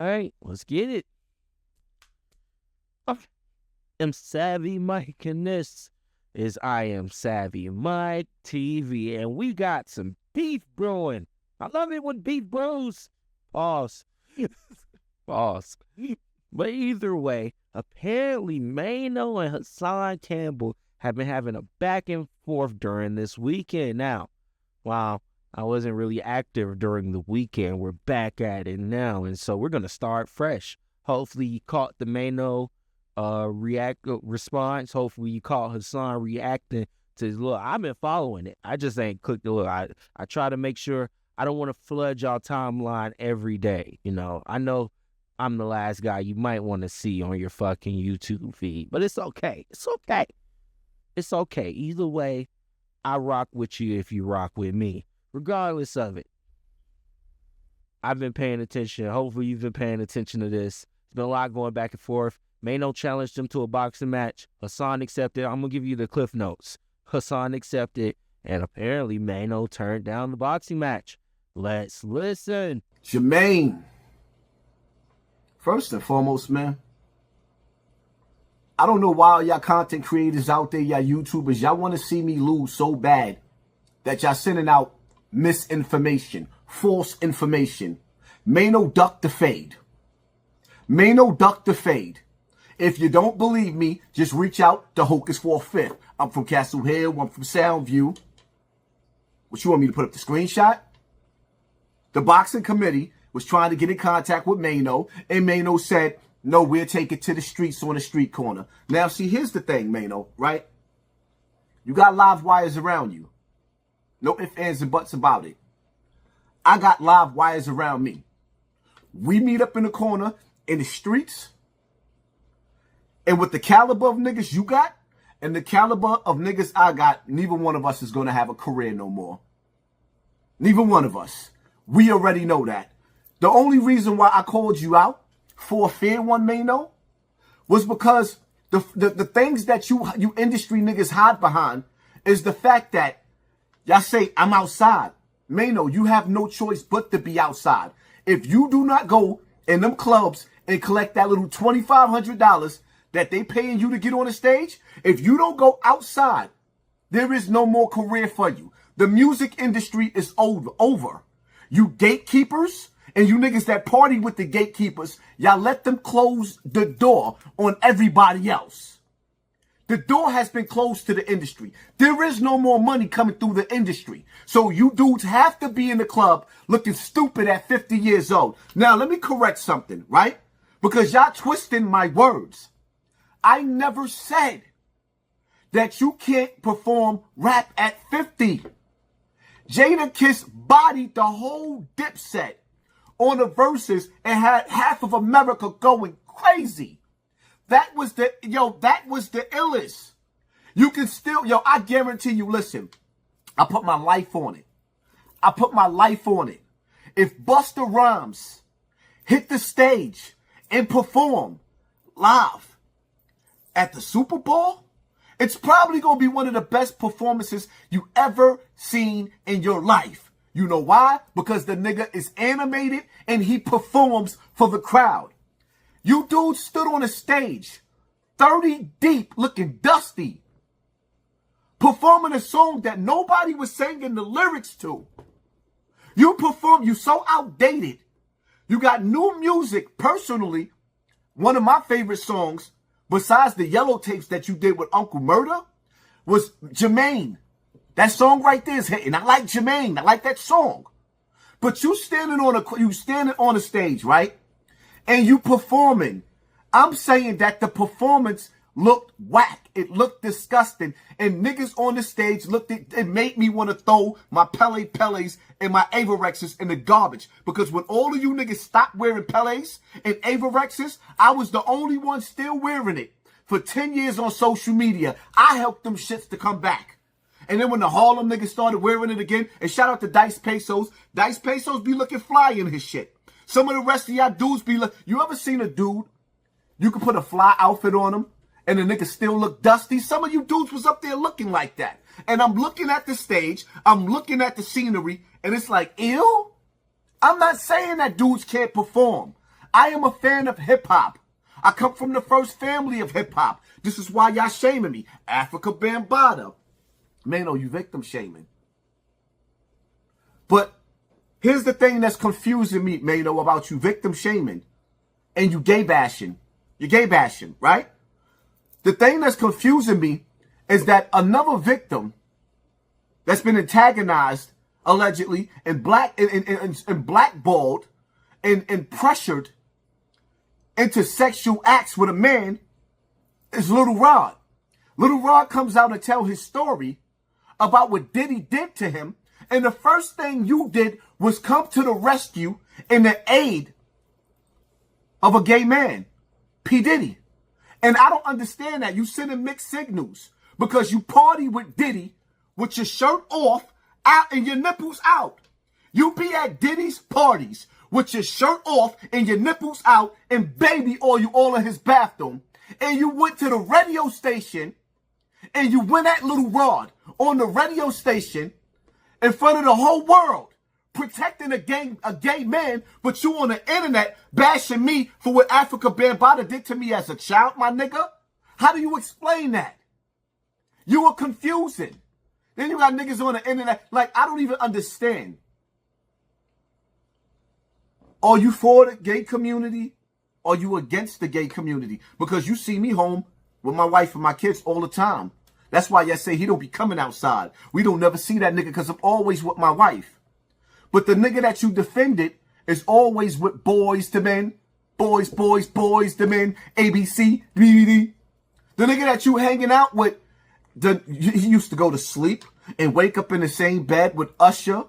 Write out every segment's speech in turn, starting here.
All right, let's get it. I am Savvy Mike, and this is I Am Savvy Mike TV, and we got some beef brewing. I love it when beef brews. Pause. Pause. But either way, apparently Maino and Hassan Campbell have been having a back and forth during this weekend. Now, while I wasn't really active during the weekend, we're back at it now, and so we're gonna start fresh. Hopefully you caught the Maino response. Hopefully you caught Hassan reacting to look. I've been following it. I just ain't clicked the look. I try to make sure I don't want to flood y'all timeline every day. You know, I know I'm the last guy you might want to see on your fucking YouTube feed, but it's okay. It's okay. It's okay. Either way, I rock with you if you rock with me, regardless of it. I've been paying attention. Hopefully you've been paying attention to this. There's been a lot going back and forth. Maino challenged him to a boxing match. Hassan accepted. I'm going to give you the cliff notes. Hassan accepted, and apparently Maino turned down the boxing match. Let's listen. Jermaine, first and foremost, man, I don't know why y'all content creators out there, y'all YouTubers, y'all want to see me lose so bad that y'all sending out misinformation, false information. Maino ducked the fade. Maino ducked the fade. If you don't believe me, just reach out to Hocus for a Fifth. I'm from Castle Hill. I'm from Soundview. What, you want me to put up the screenshot? The boxing committee was trying to get in contact with Maino, and Maino said, no, we'll take it to the streets on the street corner. Now, see, here's the thing, Maino, right? You got live wires around you. No ifs, ands, and buts about it. I got live wires around me. We meet up in the corner in the streets, and with the caliber of niggas you got and the caliber of niggas I got, neither one of us is going to have a career no more. Neither one of us. We already know that. The only reason why I called you out for a fair one, Maino, was because the things that you industry niggas hide behind is the fact that y'all say, I'm outside. Maino, you have no choice but to be outside. If you do not go in them clubs and collect that little $2,500 that they paying you to get on the stage, if you don't go outside, there is no more career for you. The music industry is over. You gatekeepers and you niggas that party with the gatekeepers, y'all let them close the door on everybody else. The door has been closed to the industry. There is no more money coming through the industry. So you dudes have to be in the club looking stupid at 50 years old. Now, let me correct something, right? Because y'all twisting my words. I never said that you can't perform rap at 50. Jadakiss bodied the whole Dipset on the verses and had half of America going crazy. That was the illest. You can still, I guarantee you, listen, I put my life on it. I put my life on it. If Busta Rhymes hit the stage and perform live at the Super Bowl, it's probably going to be one of the best performances you ever seen in your life. You know why? Because the nigga is animated and he performs for the crowd. You dudes stood on a stage, 30 deep, looking dusty, performing a song that nobody was singing the lyrics to. You so outdated. You got new music. Personally, one of my favorite songs, besides the yellow tapes that you did with Uncle Murder, was Jermaine. That song right there is hitting. I like Jermaine. I like that song. But you standing on a stage, right? And you performing. I'm saying that the performance looked whack. It looked disgusting. And niggas on the stage it made me want to throw my Peles and my Avorexes in the garbage. Because when all of you niggas stopped wearing Peles and Avorexes, I was the only one still wearing it. For 10 years on social media, I helped them shits to come back. And then when the Harlem niggas started wearing it again, and shout out to Dice Pesos be looking fly in his shit. Some of the rest of y'all dudes be like, you ever seen a dude, you could put a fly outfit on him, and the nigga still look dusty? Some of you dudes was up there looking like that. And I'm looking at the stage, I'm looking at the scenery, and it's like, ew? I'm not saying that dudes can't perform. I am a fan of hip-hop. I come from the first family of hip-hop. This is why y'all shaming me. Africa Bambaataa. Maino, you victim shaming. But here's the thing that's confusing me, Maino, about you victim shaming and you gay bashing. You're gay bashing, right? The thing that's confusing me is that another victim that's been antagonized, allegedly, and blackballed and pressured into sexual acts with a man is Little Rod. Little Rod comes out and tells his story about what Diddy did to him. And the first thing you did was come to the rescue in the aid of a gay man, P. Diddy. And I don't understand that. You sending mixed signals because you party with Diddy with your shirt off out and your nipples out. You be at Diddy's parties with your shirt off and your nipples out and baby oil all in his bathroom. And you went to the radio station and you went at Little Rod on the radio station in front of the whole world, protecting a gay man, but you on the internet bashing me for what Africa Bambaataa did to me as a child, my nigga? How do you explain that? You are confusing. Then you got niggas on the internet, like, I don't even understand. Are you for the gay community? Or are you against the gay community? Because you see me home with my wife and my kids all the time. That's why y'all say he don't be coming outside. We don't never see that nigga because I'm always with my wife. But the nigga that you defended is always with boys to men. Boys to men. ABC, BBD. The nigga that you hanging out with, he used to go to sleep and wake up in the same bed with Usher.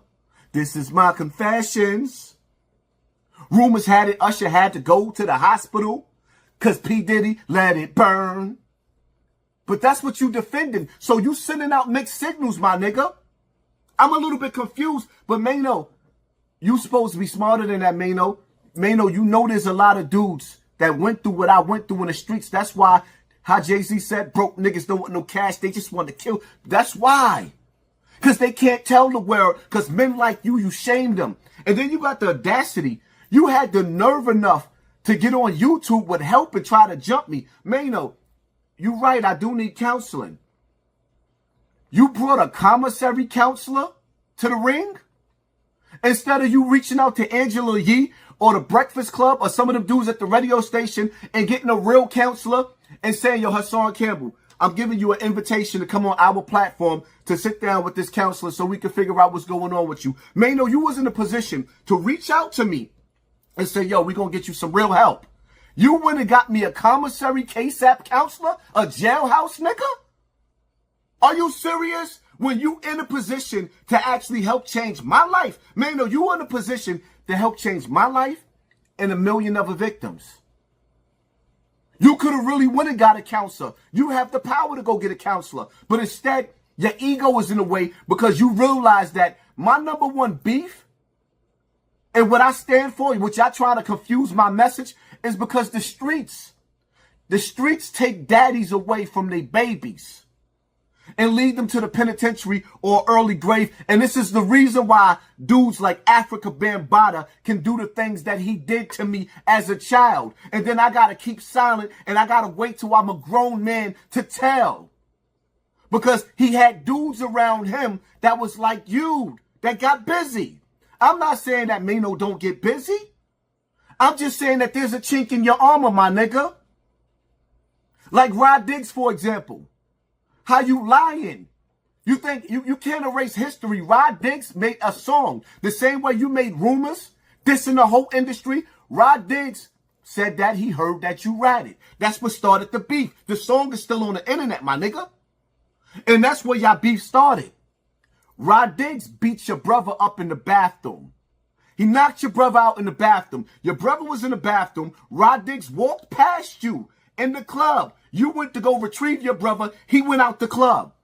This is my confessions. Rumors had it Usher had to go to the hospital because P. Diddy let it burn. But that's what you defending. So you sending out mixed signals, my nigga. I'm a little bit confused. But Maino, you supposed to be smarter than that, Maino. Maino, you know there's a lot of dudes that went through what I went through in the streets. That's why, how Jay-Z said, broke niggas don't want no cash. They just want to kill. That's why. Because they can't tell the world. Because men like you shamed them. And then you got the audacity. You had the nerve enough to get on YouTube with help and try to jump me. Maino, you right, I do need counseling. You brought a commissary counselor to the ring? Instead of you reaching out to Angela Yee or the Breakfast Club or some of them dudes at the radio station and getting a real counselor and saying, yo, Hassan Campbell, I'm giving you an invitation to come on our platform to sit down with this counselor so we can figure out what's going on with you. Maino, you was in a position to reach out to me and say, yo, we're going to get you some real help. You went and got me a commissary KSAP counselor, a jailhouse nigga? Are you serious? When you in a position to actually help change my life. Maino, you in a position to help change my life and 1 million other victims. You could have really went and got a counselor. You have the power to go get a counselor. But instead, your ego is in the way because you realize that my number one beef and what I stand for, which I try to confuse my message, is because the streets take daddies away from their babies and lead them to the penitentiary or early grave. And this is the reason why dudes like Africa Bambaataa can do the things that he did to me as a child. And then I got to keep silent and I got to wait till I'm a grown man to tell. Because he had dudes around him that was like you, that got busy. I'm not saying that Maino don't get busy. I'm just saying that there's a chink in your armor, my nigga. Like Rod Diggs, for example. How you lying? You think you can't erase history. Rod Diggs made a song the same way you made rumors, dissing the whole industry. Rod Diggs said that he heard that you ratted. That's what started the beef. The song is still on the internet, my nigga. And that's where y'all beef started. Rod Diggs beat your brother up in the bathroom. He knocked your brother out in the bathroom. Your brother was in the bathroom. Rod Diggs walked past you in the club. You went to go retrieve your brother. He went out the club.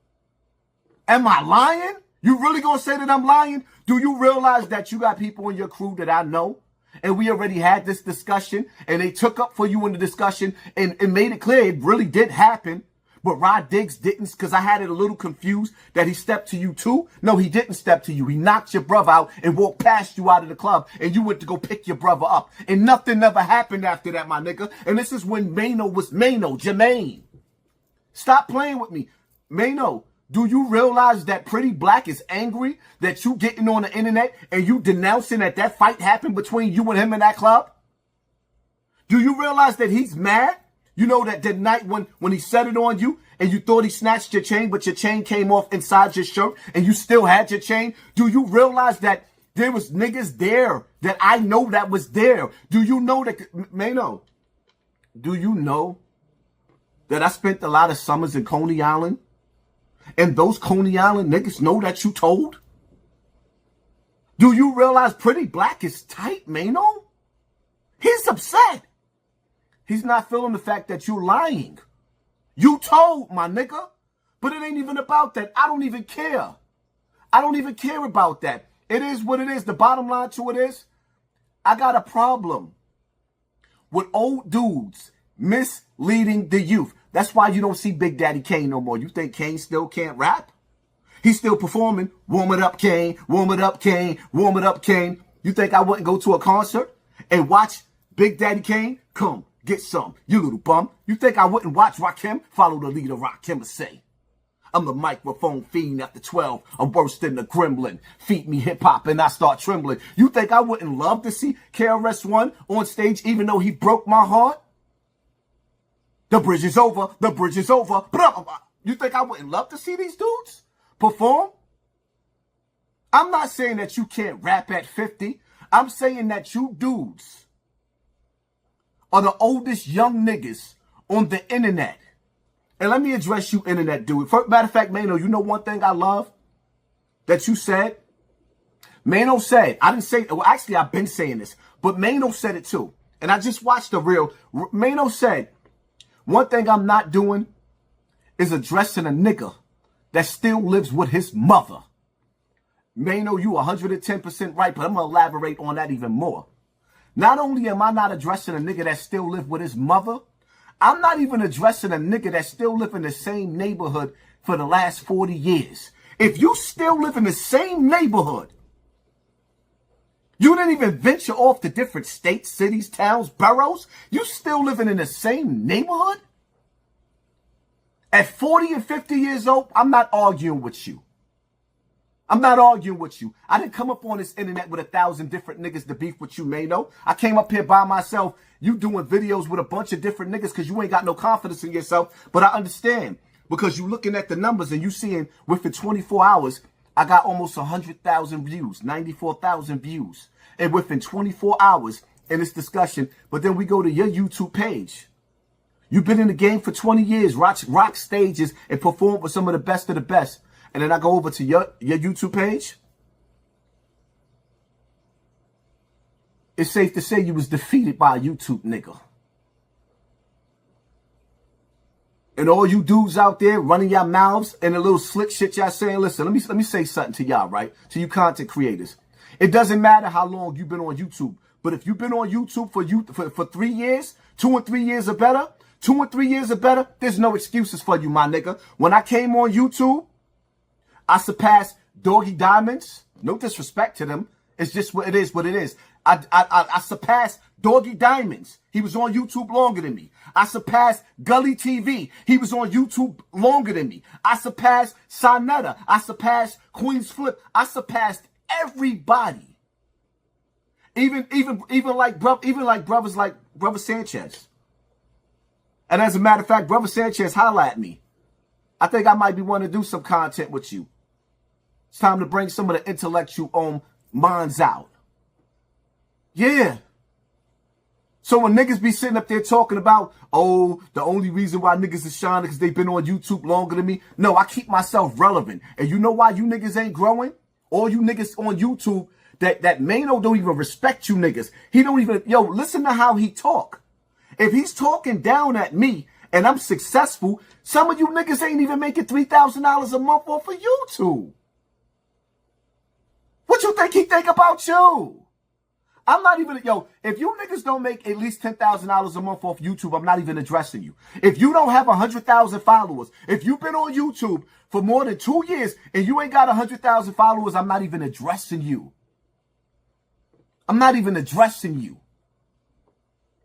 Am I lying? You really gonna say that I'm lying? Do you realize that you got people in your crew that I know? And we already had this discussion and they took up for you in the discussion and made it clear it really did happen. but Rod Diggs didn't, because I had it a little confused that he stepped to you too. No, he didn't step to you. He knocked your brother out and walked past you out of the club, and you went to go pick your brother up. And nothing ever happened after that, my nigga. And this is when Maino was Maino, Jermaine. Stop playing with me. Maino, do you realize that Pretty Black is angry that you getting on the internet and you denouncing that fight happened between you and him in that club? Do you realize that he's mad? You know that night when he set it on you and you thought he snatched your chain, but your chain came off inside your shirt and you still had your chain? Do you realize that there was niggas there that I know that was there? Do you know that, Maino, do you know that I spent a lot of summers in Coney Island? And those Coney Island niggas know that you told? Do you realize Pretty Black is tight, Maino? He's upset. He's not feeling the fact that you're lying. You told, my nigga. But it ain't even about that. I don't even care. I don't even care about that. It is what it is. The bottom line to it is, I got a problem with old dudes misleading the youth. That's why you don't see Big Daddy Kane no more. You think Kane still can't rap? He's still performing. Warm it up, Kane. Warm it up, Kane. Warm it up, Kane. You think I wouldn't go to a concert and watch Big Daddy Kane? Come, get some, you little bum. You think I wouldn't watch Rakim? Follow the leader, Rakim say. I'm the microphone fiend after 12. I'm worse than the gremlin. Feed me hip-hop and I start trembling. You think I wouldn't love to see KRS-One on stage even though he broke my heart? The bridge is over. The bridge is over. You think I wouldn't love to see these dudes perform? I'm not saying that you can't rap at 50. I'm saying that you dudes are the oldest young niggas on the internet. And let me address you, internet dude. Matter of fact, Maino, you know one thing I love that you said? Maino said, I didn't say, well, actually, I've been saying this, but Maino said it too. And I just watched the reel. Maino said, one thing I'm not doing is addressing a nigga that still lives with his mother. Maino, you 110% right, but I'm going to elaborate on that even more. Not only am I not addressing a nigga that still lives with his mother, I'm not even addressing a nigga that still lives in the same neighborhood for the last 40 years. If you still live in the same neighborhood, you didn't even venture off to different states, cities, towns, boroughs. You still living in the same neighborhood? At 40 and 50 years old, I'm not arguing with you. I'm not arguing with you. I didn't come up on this internet with 1,000 different niggas to beef with you, Maino. I came up here by myself. You doing videos with a bunch of different niggas because you ain't got no confidence in yourself. But I understand because you looking at the numbers and you seeing within 24 hours, I got almost 100,000 views, 94,000 views. And within 24 hours in this discussion, but then we go to your YouTube page. You've been in the game for 20 years, rock stages and performed with some of the best of the best. And then I go over to your YouTube page. It's safe to say you was defeated by a YouTube nigga. And all you dudes out there running your mouths and the little slick shit y'all saying, listen, let me say something to y'all, right? To you content creators. It doesn't matter how long you've been on YouTube. But if you've been on YouTube for 3 years, 2 and 3 years or better, 2 and 3 years or better, there's no excuses for you, my nigga. When I came on YouTube, I surpassed Doggy Diamonds. No disrespect to them. It's just what it is, what it is. I surpassed Doggy Diamonds. He was on YouTube longer than me. I surpassed Gully TV. He was on YouTube longer than me. I surpassed Sonetta. I surpassed Queen's Flip. I surpassed everybody. Even like brothers like Brother Sanchez. And as a matter of fact, Brother Sanchez hollered at me. I think I might be wanting to do some content with you. It's time to bring some of the intellectual minds out. Yeah. So when niggas be sitting up there talking about, oh, the only reason why niggas is shining because they've been on YouTube longer than me. No, I keep myself relevant. And you know why you niggas ain't growing? All you niggas on YouTube, that Maino don't even respect you niggas. He don't even, listen to how he talk. If he's talking down at me and I'm successful, some of you niggas ain't even making $3,000 a month off of YouTube. What you think he think about you? I'm not even, yo, if you niggas don't make at least $10,000 a month off YouTube, I'm not even addressing you. If you don't have 100,000 followers, if you've been on YouTube for more than 2 years and you ain't got 100,000 followers, I'm not even addressing you. I'm not even addressing you.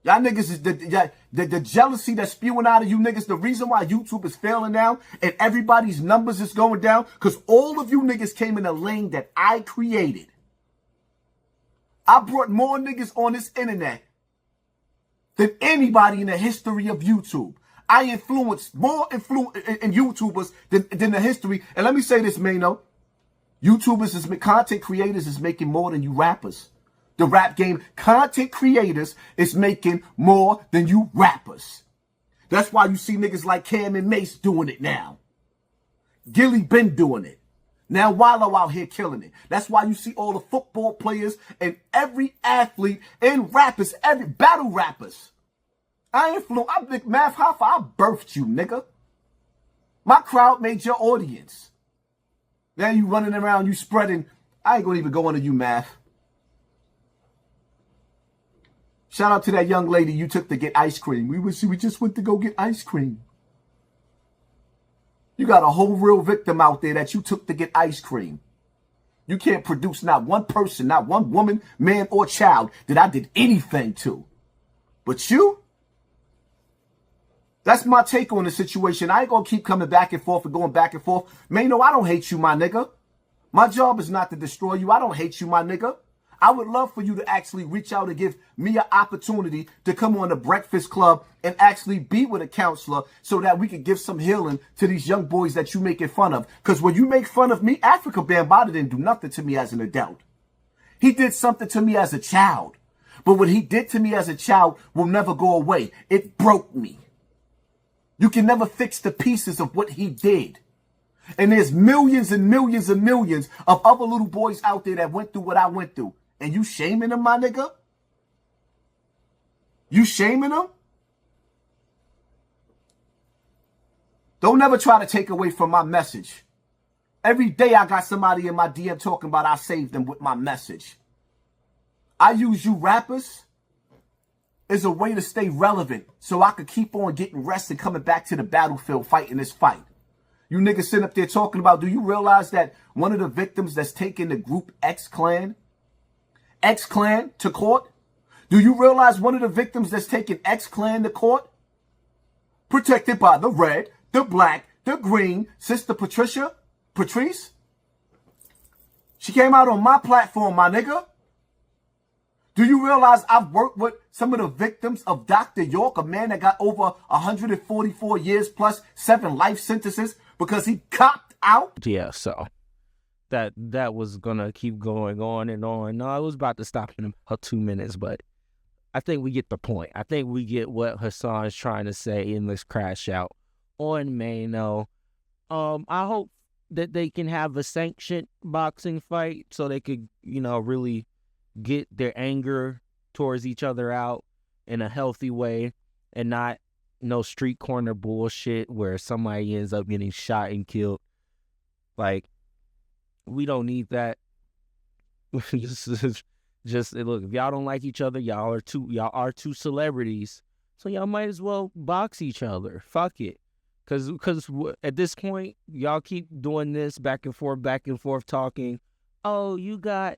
Y'all niggas is the jealousy that's spewing out of you niggas. The reason why YouTube is failing now and everybody's numbers is going down, because all of you niggas came in a lane that I created. I brought more niggas on this internet than anybody in the history of YouTube. I influenced more in YouTubers than the history. And let me say this, Maino. YouTubers, content creators is making more than you rappers. The rap game, content creators is making more than you rappers. That's why you see niggas like Cam and Mace doing it now. Gilly been doing it. Now Wallow out here killing it. That's why you see all the football players and every athlete and rappers, every battle rappers. I'm Big Math Hoffa. I birthed you, nigga. My crowd made your audience. Now you running around, you spreading. I ain't gonna even go into you, Math. Shout out to that young lady you took to get ice cream. We just went to go get ice cream. You got a whole real victim out there that you took to get ice cream. You can't produce not one person, not one woman, man, or child that I did anything to. But you? That's my take on the situation. I ain't gonna keep coming back and forth and going back and forth. Maino, I don't hate you, my nigga. My job is not to destroy you. I don't hate you, my nigga. I would love for you to actually reach out and give me an opportunity to come on the Breakfast Club and actually be with a counselor so that we could give some healing to these young boys that you making fun of. Because when you make fun of me, Africa Bambaataa didn't do nothing to me as an adult. He did something to me as a child. But what he did to me as a child will never go away. It broke me. You can never fix the pieces of what he did. And there's millions and millions and millions of other little boys out there that went through what I went through. And you shaming them, my nigga? You shaming them? Don't never try to take away from my message. Every day I got somebody in my DM talking about I saved them with my message. I use you rappers as a way to stay relevant so I could keep on getting rest and coming back to the battlefield fighting this fight. You niggas sitting up there talking about, do you realize that one of the victims that's taking the group X-Clan to court? Do you realize one of the victims that's taking X-Clan to court? Protected by the red, the black, the green, Sister Patrice? She came out on my platform, my nigga. Do you realize I've worked with some of the victims of Dr. York, a man that got over 144 years plus 7 life sentences because he copped out? Yeah, so that was gonna keep going on and on. No, I was about to stop in about 2 minutes, but I think we get the point. I think we get what Hassan is trying to say in this crash out on Maino. I hope that they can have a sanctioned boxing fight so they could, really get their anger towards each other out in a healthy way and not no street corner bullshit where somebody ends up getting shot and killed. Like, we don't need that. just look, if y'all don't like each other, y'all are two celebrities, so y'all might as well box each other. Fuck it. Because at this point, y'all keep doing this back and forth talking. Oh, you got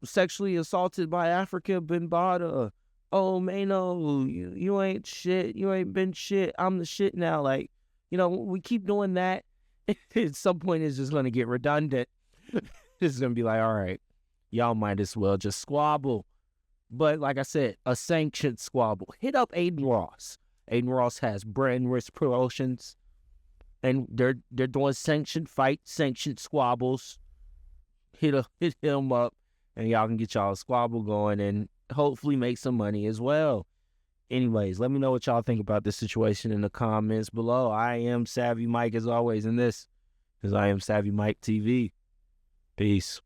sexually assaulted by Africa Bambaataa. Oh, Maino, you ain't shit. You ain't been shit. I'm the shit now. Like, we keep doing that. At some point, it's just going to get redundant. It's going to be like, all right, y'all might as well just squabble. But like I said, a sanctioned squabble. Hit up Aiden Ross. Aiden Ross has Brand Risk Promotions, and they're doing sanctioned fights, sanctioned squabbles. Hit him up, and y'all can get y'all a squabble going and hopefully make some money as well. Anyways, let me know what y'all think about this situation in the comments below. I am Savvy Mike as always, and this is I Am Savvy Mike TV. Peace.